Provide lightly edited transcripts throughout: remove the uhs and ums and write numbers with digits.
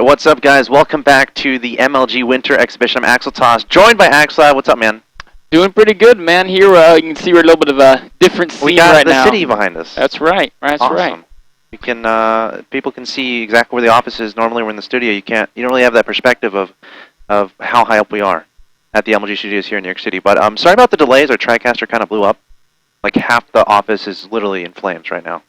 What's up, guys? Welcome back to the MLG Winter Exhibition. I'm axeltoss, joined by axslav. What's up, man? Doing pretty good, man. Here you can see we're a little bit of a different scene we got right the now. city behind us. That's right. That's awesome. right. You can people can see exactly where the office is. Normally, we're in the studio. You don't really have that perspective of how high up we are at the MLG studios here in New York City. But sorry about the delays. Our TriCaster kind of blew up. Like half the office is literally in flames right now.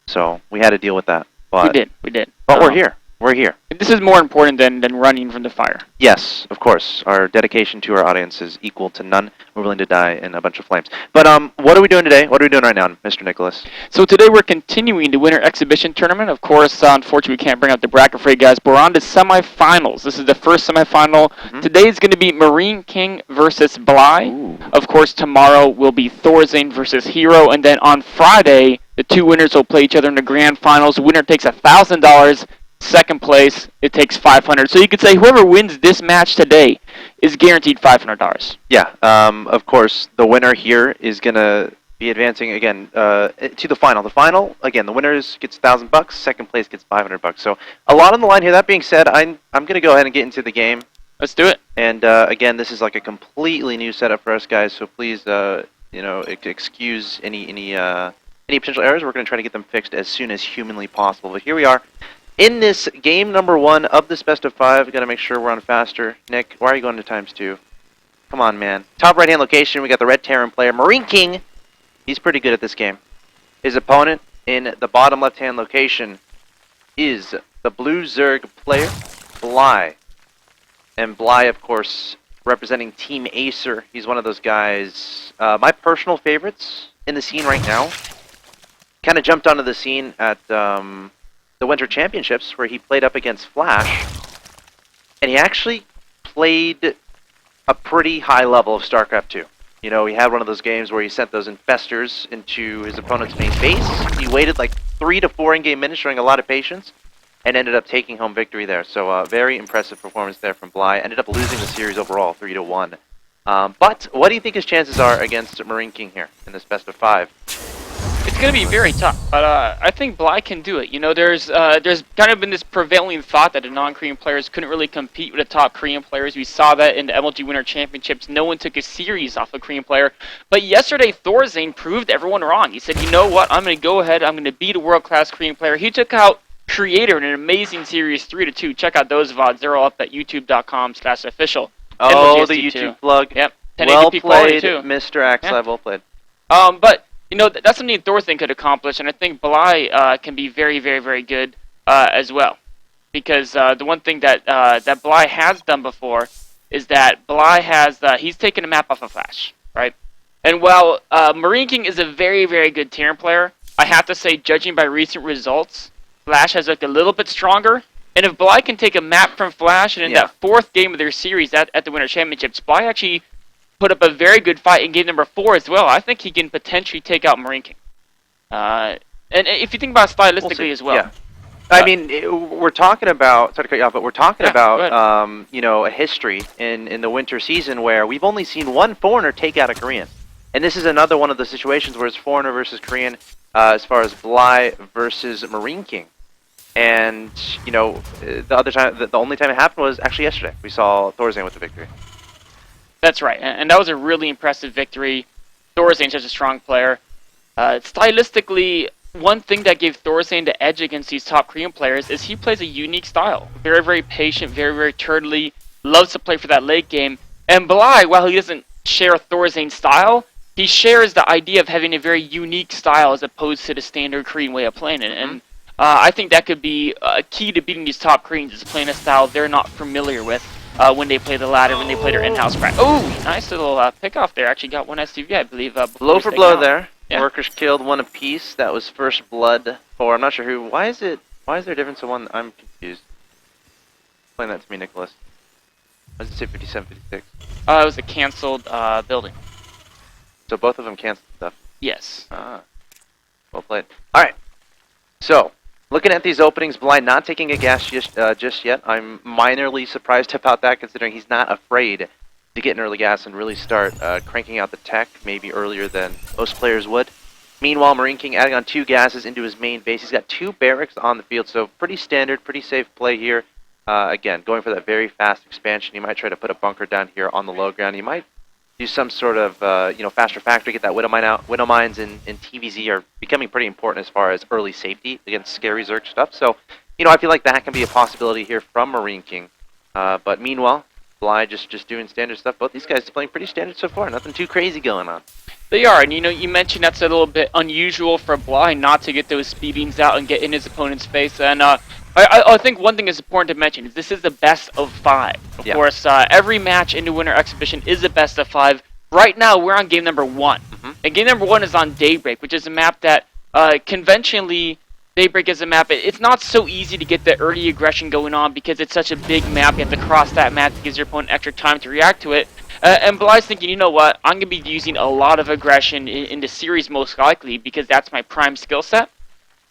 So we had to deal with that. But We did. But we're here. We're here. This is more important than running from the fire. Yes, of course. Our dedication to our audience is equal to none. We're willing to die in a bunch of flames. But what are we doing today? What are we doing right now, Mr. Nicholas? So today we're continuing the Winter Exhibition Tournament. Of course, unfortunately, we can't bring out the bracket for you guys, but we're on to semifinals. This is the first semifinal. Today is going to be MarineKing versus Bly. Ooh. Of course, tomorrow will be Thorzane versus Hero, and then on Friday, the two winners will play each other in the grand finals. The winner takes $1,000. Second place, it takes $500. So you could say whoever wins this match today is guaranteed $500. Yeah, of course, the winner here is going to be advancing again to the final. The final, again, the winner gets $1,000. Second place gets $500. So a lot on the line here. That being said, I'm going to go ahead and get into the game. Let's do it. And again, this is like a completely new setup for us, guys. So please, excuse any potential errors. We're going to try to get them fixed as soon as humanly possible. But here we are. In this game number 1 of this best of 5, got to make sure we're on faster. Nick, why are you going to ×2? Come on, man. Top right-hand location, we got the red Terran player, MarineKing. He's pretty good at this game. His opponent in the bottom left-hand location is the blue Zerg player, Bly. And Bly, of course, representing Team Acer. He's one of those guys, my personal favorites in the scene right now. Kind of jumped onto the scene at the Winter Championships, where he played up against Flash, and he actually played a pretty high level of StarCraft 2. You know, he had one of those games where he sent those infestors into his opponent's main base. He waited like 3 to 4 in-game minutes, showing a lot of patience, and ended up taking home victory there. So very impressive performance there from Bly. Ended up losing the series overall, 3-1. But what do you think his chances are against MarineKing here in this best of 5? It's going to be very tough, but I think Bly can do it. You know, there's kind of been this prevailing thought that the non-Korean players couldn't really compete with the top Korean players. We saw that in the MLG Winter Championships. No one took a series off a Korean player. But yesterday, Thorzane proved everyone wrong. He said, you know what, I'm going to go ahead, I'm going to beat a world-class Korean player. He took out Creator in an amazing series, 3-2. Check out those VODs. They're all up at youtube.com/official. Oh, the YouTube plug. Yep. Well played, Mr. Axlav. Yeah. Well played. But you know, that's something Thorzane could accomplish, and I think Bly can be very, very, very good as well. Because the one thing that that Bly has done before is that Bly has he's taken a map off of Flash, right? And while MarineKing is a very, very good Terran player, I have to say, judging by recent results, Flash has looked a little bit stronger. And if Bly can take a map from Flash, and in that 4th game of their series at the Winter Championships, Bly actually put up a very good fight in game number 4 as well. I think he can potentially take out MarineKing. And if you think about it stylistically as well. Yeah. I mean, we're talking about, sorry to cut you off, but we're talking about, you know, a history in the winter season where we've only seen one foreigner take out a Korean. And this is another one of the situations where it's foreigner versus Korean as far as Bly versus MarineKing. And, you know, the only time it happened was actually yesterday. We saw Thorzane with the victory. That's right, and that was a really impressive victory. Thorzane's such a strong player. Stylistically, one thing that gave Thorzane the edge against these top Korean players is he plays a unique style. Very, very patient, very, very turtly, loves to play for that late game. And Bly, while he doesn't share Thorzane's style, he shares the idea of having a very unique style as opposed to the standard Korean way of playing it. And I think that could be a key to beating these top Koreans, is playing a style they're not familiar with. When they play the ladder, when they play their in-house practice. Oh, nice little pick-off there. Actually got one STV, I believe. Blow for blow there. Yeah. Workers killed, 1 apiece. That was first blood for, I'm not sure who. Why is there a difference in one? I'm confused. Explain that to me, Nicholas. Why does it say 57, 56? It was a canceled building. So both of them canceled stuff? Yes. Ah. Well played. Alright. So, looking at these openings, Bly not taking a gas just yet. I'm minorly surprised about that, considering he's not afraid to get an early gas and really start cranking out the tech, maybe earlier than most players would. Meanwhile, MarineKing adding on 2 gases into his main base. He's got 2 barracks on the field, so pretty standard, pretty safe play here. Again, going for that very fast expansion. You might try to put a bunker down here on the low ground. You might do some sort of faster factory, get that Widow Mine out. Widow Mines in TVZ are becoming pretty important as far as early safety against scary Zerg stuff. So, I feel like that can be a possibility here from MarineKing. But meanwhile, Bly just doing standard stuff. Both these guys playing pretty standard so far. Nothing too crazy going on. They are, and you mentioned that's a little bit unusual for Bly not to get those speed beams out and get in his opponent's face. And I think one thing is important to mention is this is the best of 5. Of course, every match in the Winter Exhibition is a best of 5. Right now, we're on game number 1. And game number 1 is on Daybreak, which is a map that conventionally, Daybreak is a map. It's not so easy to get the early aggression going on because it's such a big map. You have to cross that map. It gives your opponent extra time to react to it. And Bly's thinking, you know what, I'm going to be using a lot of aggression in the series most likely because that's my prime skill set.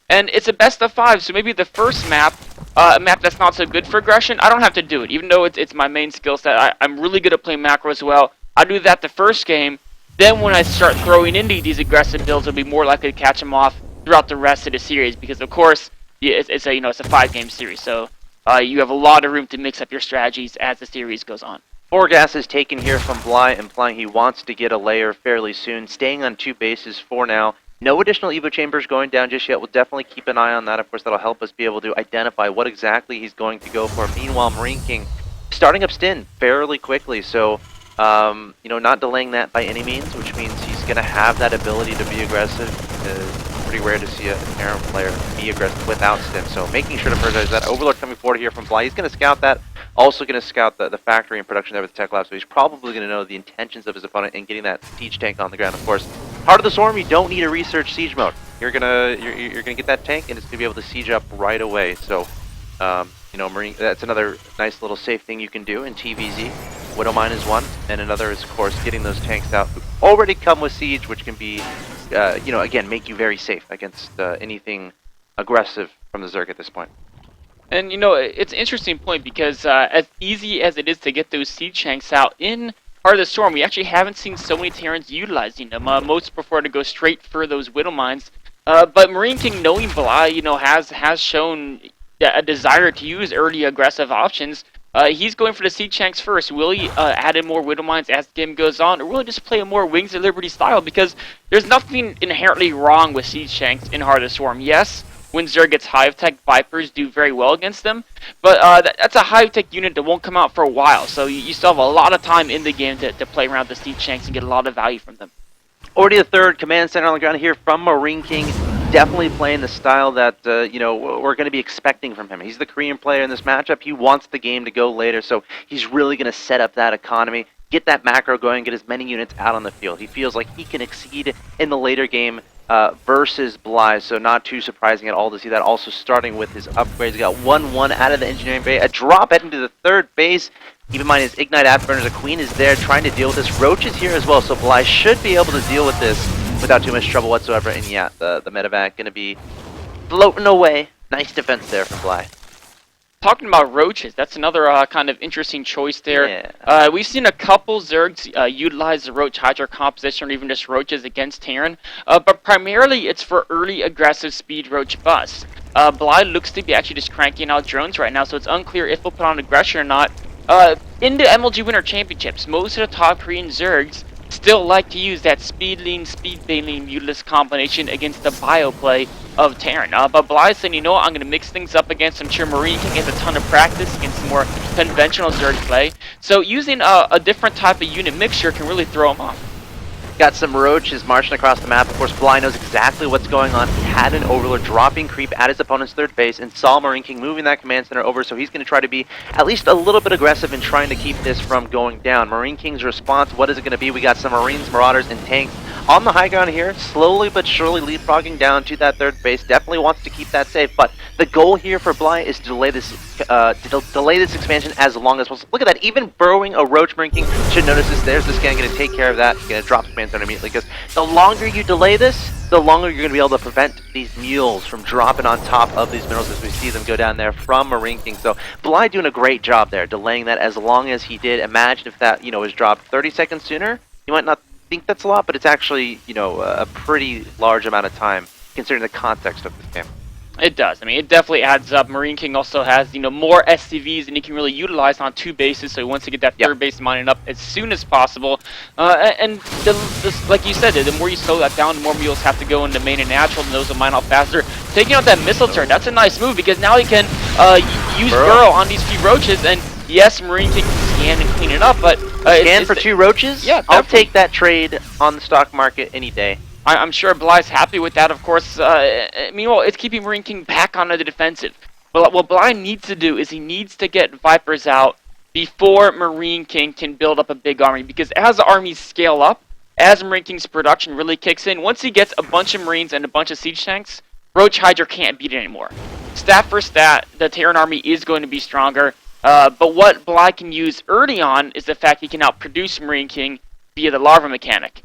And it's a best of 5, so maybe the first map, a map that's not so good for aggression, I don't have to do it. Even though it's my main skill set, I'm really good at playing macro as well. I do that the first game. Then when I start throwing into these aggressive builds, I'll be more likely to catch them off throughout the rest of the series because, of course, it's a 5-game series, so you have a lot of room to mix up your strategies as the series goes on. 4 gas is taken here from Bly, implying he wants to get a layer fairly soon. Staying on 2 bases for now. No additional Evo chambers going down just yet. We'll definitely keep an eye on that. Of course, that'll help us be able to identify what exactly he's going to go for. Meanwhile, MarineKing starting up Stin fairly quickly. So, not delaying that by any means, which means he's going to have that ability to be aggressive. Pretty rare to see a Terran player be aggressive without Stin. So, making sure to prioritize that. Overlord coming forward here from Bly. He's going to scout that. Also going to scout the factory and production there with the tech lab, so he's probably going to know the intentions of his opponent and getting that siege tank on the ground. Of course, Heart of the Storm, you don't need a research siege mode. You're gonna get that tank, and it's gonna be able to siege up right away. So, Marine, that's another nice little safe thing you can do in TVZ. Widow Mine is one, and another is, of course, getting those tanks out who already come with siege, which can be, again, make you very safe against anything aggressive from the Zerg at this point. And, it's an interesting point because as easy as it is to get those siege tanks out in Heart of the Storm, we actually haven't seen so many Terrans utilizing them. Most prefer to go straight for those Widow Mines. But MarineKing, knowing Bly, has shown a desire to use early aggressive options. He's going for the siege tanks first. Will he add in more Widow Mines as the game goes on, or will he just play a more Wings of Liberty style? Because there's nothing inherently wrong with siege tanks in Heart of the Storm. Yes, when Zerg gets Hive-Tech, Vipers do very well against them, but that's a Hive-Tech unit that won't come out for a while, so you still have a lot of time in the game to play around the siege tanks and get a lot of value from them. Already a third command center on the ground here from MarineKing. Definitely playing the style that, we're going to be expecting from him. He's the Korean player in this matchup. He wants the game to go later, so he's really going to set up that economy, get that macro going, get as many units out on the field. He feels like he can exceed in the later game versus Bly, so not too surprising at all to see that. Also starting with his upgrades. He got 1-1 out of the engineering bay, a drop heading to the 3rd base. Keep in mind his Ignite Afterburners, the Queen is there trying to deal with this. Roach is here as well, so Bly should be able to deal with this without too much trouble whatsoever. And yeah, the medevac going to be floating away. Nice defense there from Bly. Talking about roaches, that's another kind of interesting choice there. Yeah. We've seen a couple Zergs utilize the Roach Hydra composition or even just roaches against Terran, but primarily it's for early aggressive speed roach busts. Bly looks to be actually just cranking out drones right now, so it's unclear if he'll put on aggression or not. In the MLG Winter Championships, most of the top Korean Zergs still like to use that speed lean, speed baleen mutilus combination against the bio play of Terran. But Bly's saying, you know what, I'm going to mix things up against some MarineKing, get a ton of practice against some more conventional Zerg play. So using a different type of unit mixture can really throw him off. Got some roaches marching across the map. Of course, Bly knows exactly what's going on. He had an Overlord dropping creep at his opponent's 3rd base and saw MarineKing moving that command center over, so he's going to try to be at least a little bit aggressive in trying to keep this from going down. MarineKing's response, what is it going to be? We got some Marines, Marauders, and tanks on the high ground here, slowly but surely leapfrogging down to that 3rd base. Definitely wants to keep that safe, but the goal here for Bly is to delay this expansion as long as possible. Look at that, even burrowing a Roach. MarineKing should notice this. There's the scan, going to take care of that. Going to drop command center immediately, because the longer you delay this, the longer you're going to be able to prevent these mules from dropping on top of these minerals as we see them go down there from MarineKing. So Bly doing a great job there, delaying that as long as he did. Imagine if that, was dropped 30 seconds sooner. You might not think that's a lot, but it's actually, a pretty large amount of time considering the context of this game. It does. I mean, it definitely adds up. MarineKing also has, more SCVs than you can really utilize on 2 bases, so he wants to get that Yep. third base mining up as soon as possible. And like you said, the more you slow that down, the more mules have to go into main and natural, and those will mine out faster. Taking out that missile turret, that's a nice move, because now he can use Burrow on these few roaches, and yes, MarineKing can scan and clean it up, but... scan for 2 roaches? Yeah, I'll take that trade on the stock market any day. I'm sure Bly's happy with that, of course. Meanwhile, it's keeping MarineKing back onto the defensive. But what Bly needs to do is he needs to get Vipers out before MarineKing can build up a big army. Because as the armies scale up, as MarineKing's production really kicks in, once he gets a bunch of Marines and a bunch of siege tanks, Roach Hydra can't beat it anymore. Stat for stat, the Terran army is going to be stronger. But what Bly can use early on is the fact he can outproduce MarineKing via the larva mechanic.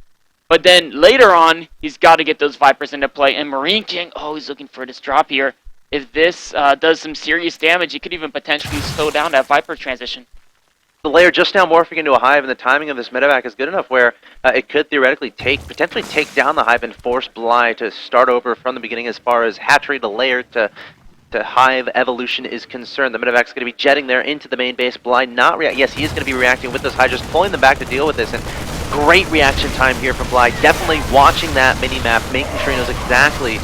But then later on, he's got to get those Vipers into play. And MarineKing, he's looking for this drop here. If this does some serious damage, he could even potentially slow down that Viper transition. The layer just now morphing into a hive, and the timing of this medevac is good enough where it could theoretically potentially take down the hive and force Bly to start over from the beginning as far as hatchery to layer to hive evolution is concerned. The medevac's going to be jetting there into the main base. Bly not react. Yes, he is going to be reacting with those hydras, pulling them back to deal with this. And great reaction time here from Bly. Definitely watching that mini-map, making sure he knows exactly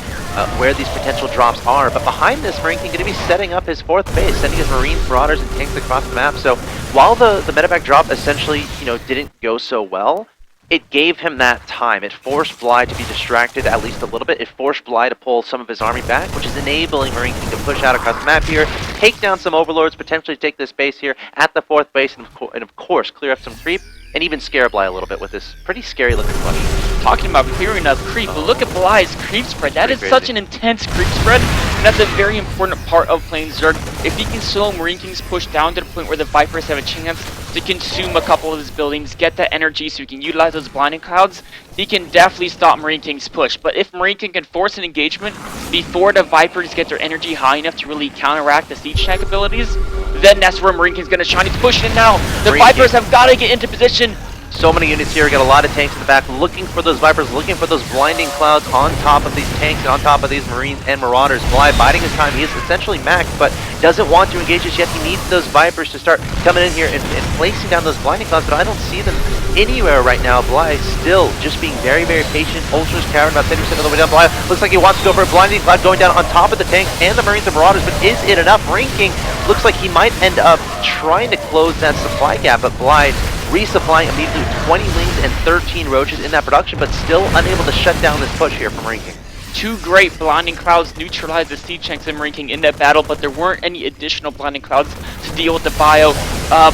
where these potential drops are. But behind this, MarineKing going to be setting up his 4th base, sending his Marines, Marauders, and tanks across the map. So while the medevac drop essentially, didn't go so well, it gave him that time. It forced Bly to be distracted at least a little bit. It forced Bly to pull some of his army back, which is enabling MarineKing to push out across the map here, take down some overlords, potentially take this base here at the 4th base, and of course clear up some creep, and even scare Bly a little bit with this pretty scary looking flush. Talking about clearing up creep, but look at Bly's creep spread. That is such an intense creep spread, and that's a very important part of playing Zerg. If he can slow MarineKing's push down to the point where the Vipers have a chance to consume a couple of his buildings, get that energy so he can utilize those blinding clouds, he can definitely stop MarineKing's push. But if MarineKing can force an engagement before the Vipers get their energy high enough to really counteract the siege tank abilities, then that's where MarineKing's going to shine. He's pushing it now. The Vipers have got to get into position. So many units here, got a lot of tanks in the back, looking for those Vipers, looking for those blinding clouds on top of these tanks and on top of these Marines and Marauders. Bly biding his time. He is essentially maxed, but doesn't want to engage just yet. He needs those Vipers to start coming in here and placing down those blinding clouds, but I don't see them anywhere right now. Bly still just being very, very patient. Ultra's carrying about 70% of the way down. Bly looks like he wants to go for a blinding cloud going down on top of the tanks and the Marines and Marauders, but is it enough? MarineKing looks like he might end up trying to close that supply gap, but Bly resupplying immediately with 20 wings and 13 roaches in that production, but still unable to shut down this push here from MarineKing. 2 great blinding clouds neutralized the siege tanks and MarineKing in that battle, but there weren't any additional blinding clouds to deal with the bio.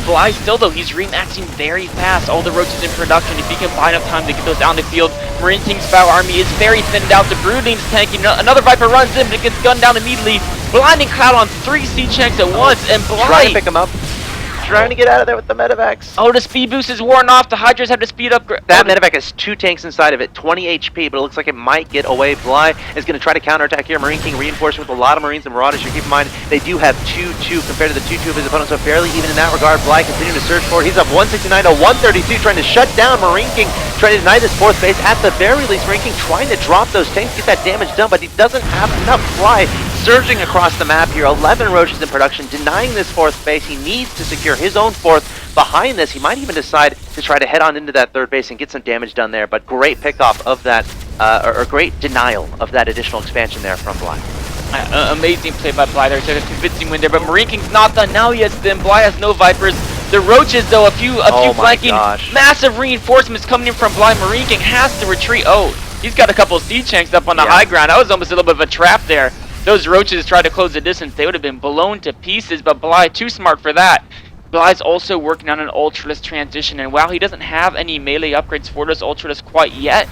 Bly still, though, he's remaxing very fast. All the roaches in production. If he can buy enough time to get those out in the field, MarineKing's bio army is very thinned out. The Broodling's tanking. Another Viper runs in, but it gets gunned down immediately. Blinding cloud on 3 siege tanks at once, and Bly trying to pick him up. Trying to get out of there with the medevacs. The speed boost is worn off. The Hydras have to speed up. That medevac has 2 tanks inside of it, 20 HP, but it looks like it might get away. Bly is going to try to counterattack here. MarineKing reinforcing with a lot of Marines and Marauders. You keep in mind, they do have 2-2 compared to the 2-2 of his opponents, so fairly even in that regard. Bly continuing to search for it. He's up 169 to 132, trying to shut down MarineKing, trying to deny this 4th base. At the very least, MarineKing trying to drop those tanks, get that damage done, but he doesn't have enough. Bly surging across the map here, 11 roaches in production, denying this 4th base. He needs to secure his own 4th. Behind this, he might even decide to try to head on into that 3rd base and get some damage done there, but great pickoff of that, or great denial of that additional expansion there from Bly. Amazing play by Bly there, so a convincing win there, but MarineKing's not done. Now he has them. Bly has no Vipers. The Roaches, though, a few flanking, massive reinforcements coming in from Bly. MarineKing has to retreat. He's got a couple of siege tanks up on the high ground. That was almost a little bit of a trap there. Those Roaches tried to close the distance. They would have been blown to pieces, but Bly too smart for that. Bly's also working on an Ultralisk transition, and while he doesn't have any melee upgrades for those Ultralisk quite yet,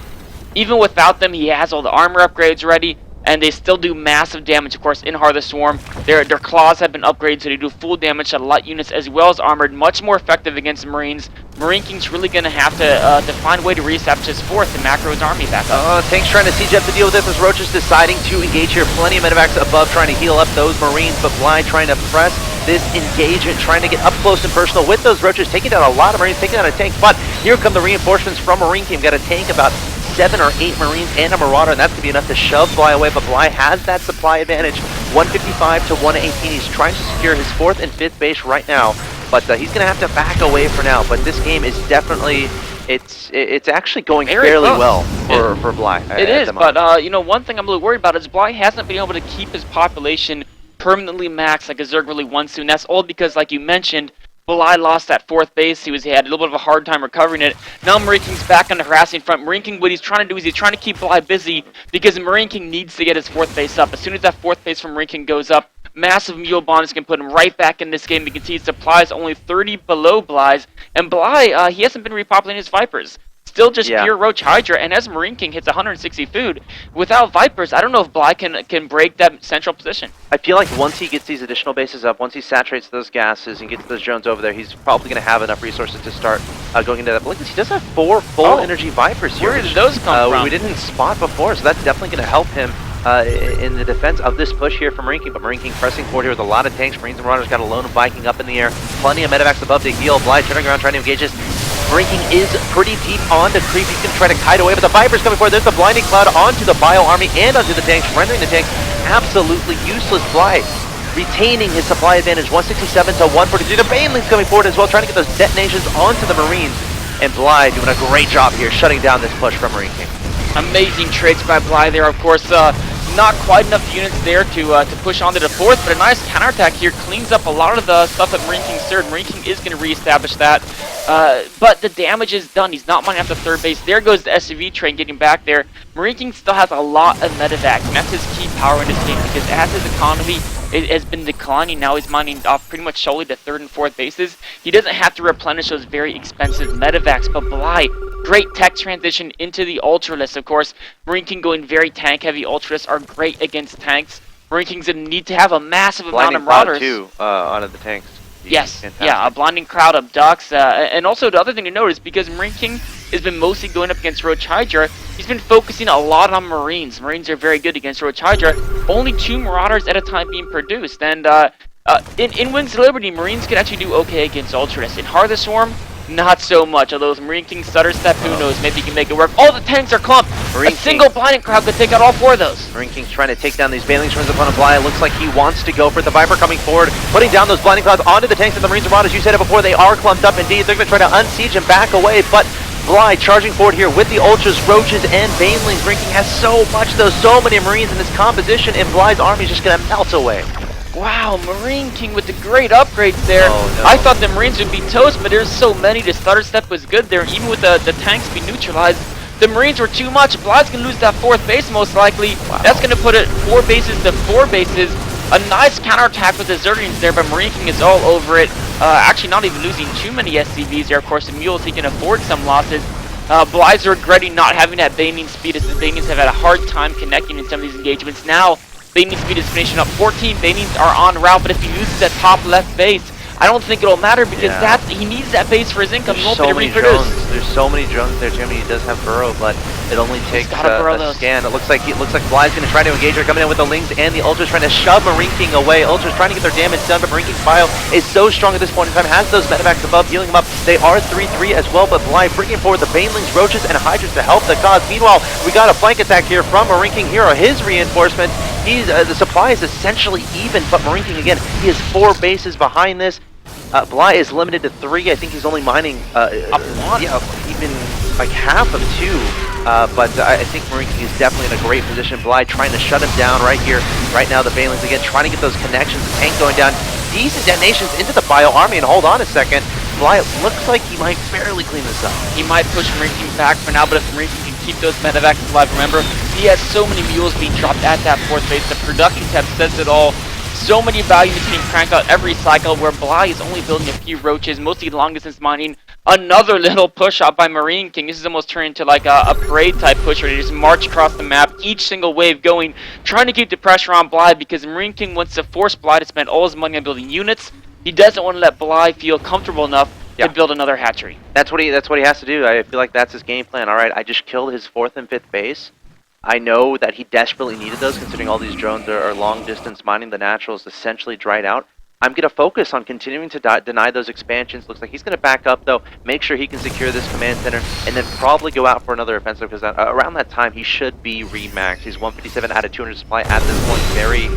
even without them, he has all the armor upgrades ready, and they still do massive damage, of course, in Heart of the Swarm. Their claws have been upgraded, so they do full damage to light units as well as armored, much more effective against Marines. MarineKing's really going to have to find a way to reestablish his 4th and macro his army back up. Tanks trying to siege up to deal with this as Roaches deciding to engage here. Plenty of medevacs above trying to heal up those Marines, but Bly trying to press this engagement, trying to get up close and personal with those Roaches, taking down a lot of Marines, taking down a tank, but here come the reinforcements from MarineKing. Got a tank about 7 or 8 Marines and a Marauder, and that's going to be enough to shove Bly away, but Bly has that supply advantage. 155 to 118. He's trying to secure his 4th and 5th base right now, but he's going to have to back away for now. But this game is definitely, it's actually going fairly well for Bly. It is, but you know, one thing I'm a little worried about is Bly hasn't been able to keep his population permanently maxed like a Zerg really wants to, and that's all because, like you mentioned, Bly lost that 4th base. He had a little bit of a hard time recovering it. Now MarineKing's back on the harassing front. MarineKing, what he's trying to do is he's trying to keep Bly busy because MarineKing needs to get his 4th base up. As soon as that 4th base from MarineKing goes up, massive mule bombs can put him right back in this game. You can see his supply is only 30 below Bly's, and Bly, he hasn't been repopulating his Vipers. Still just pure Roach Hydra, and as MarineKing hits 160 food, without Vipers, I don't know if Bly can break that central position. I feel like once he gets these additional bases up, once he saturates those gases and gets those drones over there, he's probably going to have enough resources to start going into that. But look, he does have 4 full energy Vipers here. Where did those come from? We didn't spot before, so that's definitely going to help him in the defense of this push here from MarineKing. But MarineKing pressing forward here with a lot of tanks. Marines and Marauders got a lone Viking up in the air. Plenty of medevacs above to heal. Bly turning around trying to engage this. MarineKing is pretty deep onto creep. He's going to try to kite away, but the Viper's coming forward. There's the blinding cloud onto the Bio Army and onto the tanks, rendering the tanks absolutely useless. Bly retaining his supply advantage, 167 to 142. The Baneling's coming forward as well, trying to get those detonations onto the Marines. And Bly doing a great job here, shutting down this push from MarineKing. Amazing trades by Bly there, of course. Not quite enough units there to push onto the 4th, but a nice counterattack here cleans up a lot of the stuff that MarineKing stirred. MarineKing is going to reestablish that, but the damage is done. He's not mining up the 3rd base. There goes the SUV train getting back there. MarineKing still has a lot of medevacs, and that's his key power in this game, because as his economy has been declining, now he's mining off pretty much solely the 3rd and 4th bases. He doesn't have to replenish those very expensive medevacs, but Bly, great tech transition into the Ultralists, of course. MarineKing going very tank heavy. Ultralists are great against tanks. MarineKing's going to need to have a massive amount of Marauders. Blinding cloud too, onto the tanks. Yes, yeah, a blinding crowd of ducks. And also the other thing to note is because MarineKing has been mostly going up against Roach Hydra, he's been focusing a lot on Marines. Marines are very good against Roach Hydra. Only 2 Marauders at a time being produced. And in Wings of Liberty, Marines can actually do okay against Ultras. In Heart of the Swarm, not so much. Although MarineKing stutter step, who knows, maybe he can make it work. All the tanks are clumped. A single blinding crowd could take out all 4 of those. MarineKing's trying to take down these Banelings runs upon a Bly. It looks like he wants to go for it. The Viper coming forward, putting down those blinding clouds onto the tanks and the Marines and Marauders. You said it before, they are clumped up indeed. They're going to try to unsiege and back away, but Bly charging forward here with the Ultras, Roaches, and Banelings. MarineKing has so much, though, so many Marines in this composition, and Bly's army is just going to melt away. Wow, MarineKing with the great upgrades there. Oh, no. I thought the Marines would be toast, but there's so many. The stutter step was good there. Even with the tanks being neutralized, the Marines were too much. Bly's going to lose that 4th base most likely. Wow. That's going to put it 4 bases to 4 bases. A nice counterattack with the Zerglings there, but MarineKing is all over it. Actually not even losing too many SCVs there. Of course, the Mules, he can afford some losses. Bly's regretting not having that Baning speed, as the Banings have had a hard time connecting in some of these engagements. Now, Baning speed is finishing up. 14 Banings are en route, but if he loses that top left base, I don't think it'll matter because he needs that base for his income. He won't be able to reproduce. There's so many drones there, Jimmy. He does have burrow, but it only takes a scan. It looks like Bly's going to try to engage her, coming in with the Lings and the Ultras, trying to shove MarineKing away. Ultras trying to get their damage done, but MarineKing's bio is so strong at this point in time. Has those medevacs above, healing him up. They are 3-3 as well, but Bly bringing forward the Banelings, Roaches, and Hydras to help the cause. Meanwhile, we got a flank attack here from MarineKing. Here are his reinforcements. The supply is essentially even, but MarineKing again, he is 4 bases behind this. Bly is limited to 3. I think he's only mining even like half of 2. But I think MarineKing is definitely in a great position. Bly trying to shut him down right here, right now. The Banelings again trying to get those connections. The tank going down. Decent detonations into the Bio Army, and hold on a second. Bly looks like he might barely clean this up. He might push MarineKing back for now, but if MarineKing can keep those medevacs alive, remember, he has so many mules being dropped at that 4th base. The production tab says it all. So many value units being cranked out every cycle, where Bly is only building a few Roaches, mostly long distance mining. Another little push out by MarineKing. This is almost turning into like a parade type push where they just march across the map, each single wave going, trying to keep the pressure on Bly, because MarineKing wants to force Bly to spend all his money on building units. He doesn't want to let Bly feel comfortable enough to build another hatchery. That's what he has to do. I feel like that's his game plan. All right, I just killed his 4th and 5th base. I know that he desperately needed those, considering all these drones are long distance mining. The natural is essentially dried out. I'm going to focus on continuing to deny those expansions. Looks like he's going to back up, though, make sure he can secure this command center, and then probably go out for another offensive, because around that time, he should be remaxed. He's 157 out of 200 supply at this point, very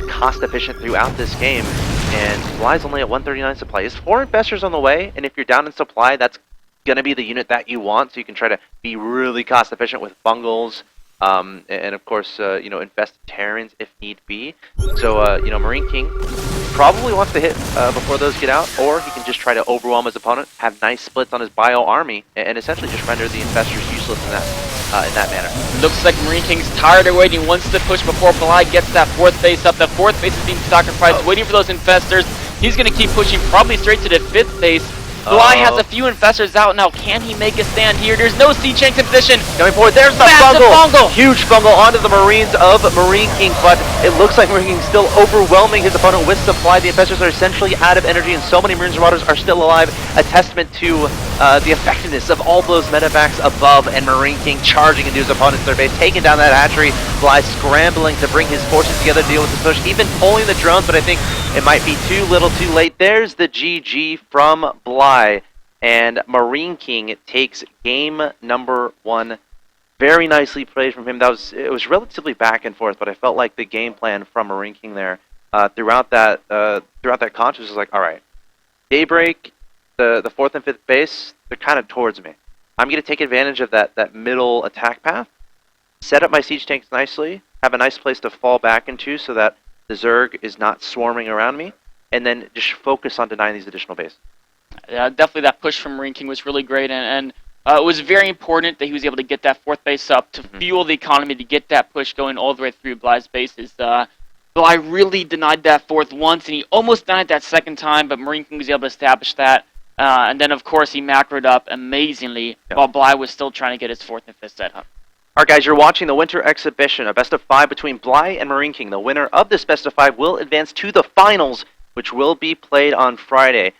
cost-efficient throughout this game, and Bly's only at 139 supply. He has 4 infestors on the way, and if you're down in supply, that's going to be the unit that you want, so you can try to be really cost-efficient with bungles, and of course, infest Terrans if need be. So, MarineKing probably wants to hit before those get out, or he can just try to overwhelm his opponent, have nice splits on his bio army, and essentially just render the infestors useless in that manner. Looks like MarineKing's tired of waiting, wants to push before Bly gets that 4th base up. The 4th base is being sacrificed, waiting for those infestors. He's going to keep pushing probably straight to the 5th base. Bly has a few infestors out now. Can he make a stand here? There's no siege tanks in position. Coming forward, there's the fungal! Huge fungal onto the Marines of MarineKing, but it looks like MarineKing still overwhelming his opponent with supply. The infestors are essentially out of energy, and so many Marines and Marauders are still alive. A testament to the effectiveness of all those medevacs above, and MarineKing charging into his opponent's their base, taking down that hatchery. Bly scrambling to bring his forces together to deal with this push, even pulling the drones, but I think it might be too little too late. There's the GG from Bly. And MarineKing takes game number 1. Very nicely played from him. It was relatively back and forth, but I felt like the game plan from MarineKing there throughout that contest was like, all right, Daybreak, the 4th and 5th base, they're kind of towards me. I'm going to take advantage of that middle attack path, set up my siege tanks nicely, have a nice place to fall back into so that the Zerg is not swarming around me, and then just focus on denying these additional bases. Yeah, definitely that push from MarineKing was really great, and it was very important that he was able to get that 4th base up to fuel the economy, to get that push going all the way through Bly's bases. Bly really denied that 4th once, and he almost denied that 2nd time, but MarineKing was able to establish that. And then, of course, he macroed up amazingly while Bly was still trying to get his 4th and 5th set up. Alright guys, you're watching the Winter Exhibition, a best of 5 between Bly and MarineKing. The winner of this best of 5 will advance to the finals, which will be played on Friday,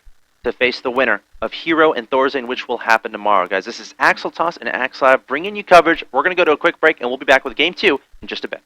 to face the winner of Hero and Thorazine, which will happen tomorrow. Guys, this is axeltoss and axslav bringing you coverage. We're going to go to a quick break, and we'll be back with Game 2 in just a bit.